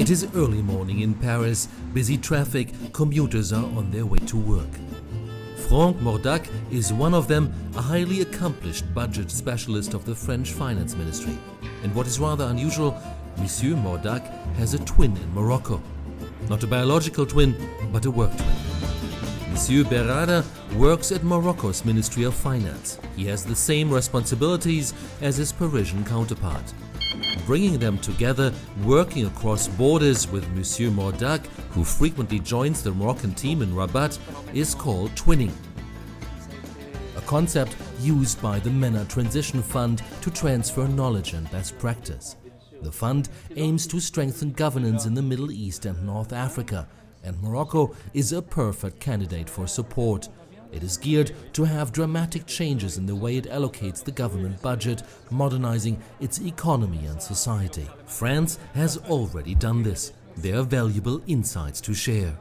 It is early morning in Paris, busy traffic, commuters are on their way to work. Franck Mordac is one of them, a highly accomplished budget specialist of the French Finance Ministry. And what is rather unusual, Monsieur Mordac has a twin in Morocco. Not a biological twin, but a work twin. Monsieur Berrada works at Morocco's Ministry of Finance. He has the same responsibilities as his Parisian counterpart. Bringing them together, working across borders with Monsieur Mordac, who frequently joins the Moroccan team in Rabat, is called twinning. A concept used by the MENA Transition Fund to transfer knowledge and best practice. The fund aims to strengthen governance in the Middle East and North Africa, and Morocco is a perfect candidate for support. It is geared to have dramatic changes in the way it allocates the government budget, modernizing its economy and society. France has already done this. There are valuable insights to share.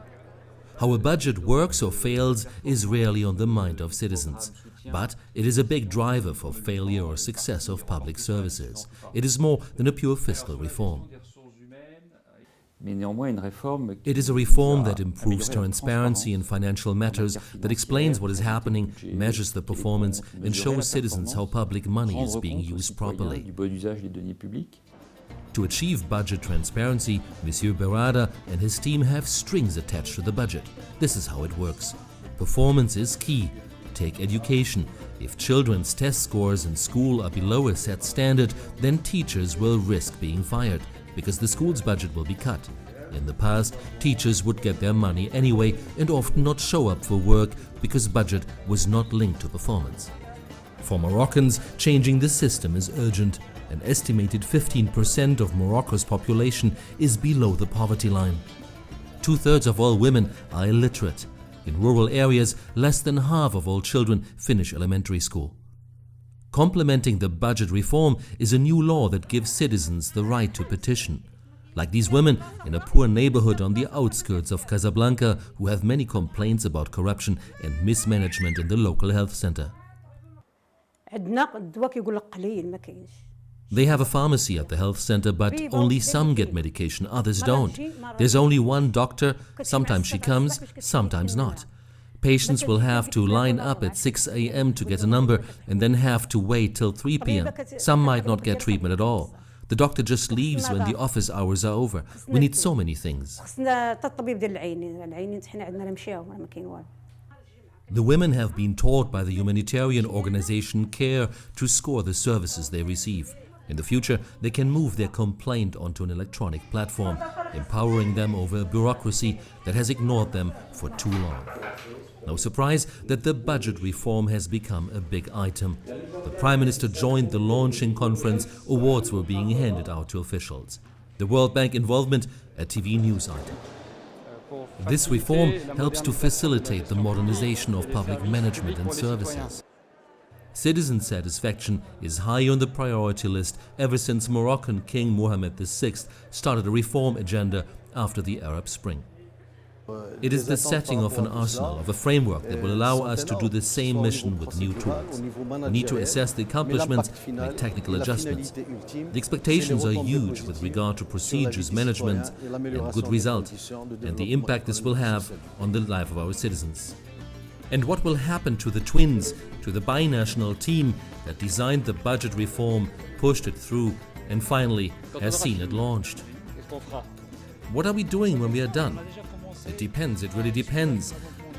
How a budget works or fails is rarely on the mind of citizens, but it is a big driver for failure or success of public services. It is more than a pure fiscal reform. It is a reform that improves transparency in financial matters, that explains what is happening, measures the performance, and shows citizens how public money is being used properly. To achieve budget transparency, Monsieur Berrada and his team have strings attached to the budget. This is how it works. Performance is key. Take education. If children's test scores in school are below a set standard, then teachers will risk being fired, because the school's budget will be cut. In the past, teachers would get their money anyway and often not show up for work because budget was not linked to performance. For Moroccans, changing the system is urgent. An estimated 15% of Morocco's population is below the poverty line. 2/3 of all women are illiterate. In rural areas, less than half of all children finish elementary school. Complementing the budget reform is a new law that gives citizens the right to petition. Like these women in a poor neighborhood on the outskirts of Casablanca who have many complaints about corruption and mismanagement in the local health center. They have a pharmacy at the health center, but only some get medication, others don't. There's only one doctor, sometimes she comes, sometimes not. Patients will have to line up at 6 a.m. to get a number and then have to wait till 3 p.m. Some might not get treatment at all. The doctor just leaves when the office hours are over. We need so many things. The women have been taught by the humanitarian organization CARE to score the services they receive. In the future, they can move their complaint onto an electronic platform, empowering them over a bureaucracy that has ignored them for too long. No surprise that the budget reform has become a big item. The Prime Minister joined the launching conference, awards were being handed out to officials. The World Bank involvement, a TV news item. This reform helps to facilitate the modernization of public management and services. Citizen satisfaction is high on the priority list ever since Moroccan King Mohammed VI started a reform agenda after the Arab Spring. It is the setting of an arsenal, of a framework that will allow us to do the same mission with new tools. We need to assess the accomplishments, make technical adjustments. The expectations are huge with regard to procedures, management, and good results, and the impact this will have on the life of our citizens. And what will happen to the twins, to the binational team that designed the budget reform, pushed it through, and finally has seen it launched? What are we doing when we are done? It depends, it really depends.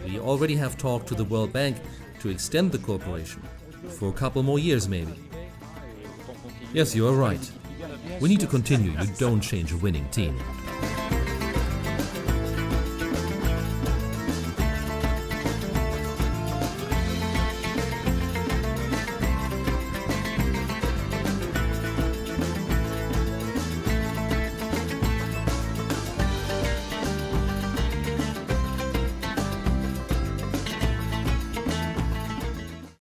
We already have talked to the World Bank to extend the cooperation for a couple more years maybe. Yes, you are right. We need to continue, you don't change a winning team.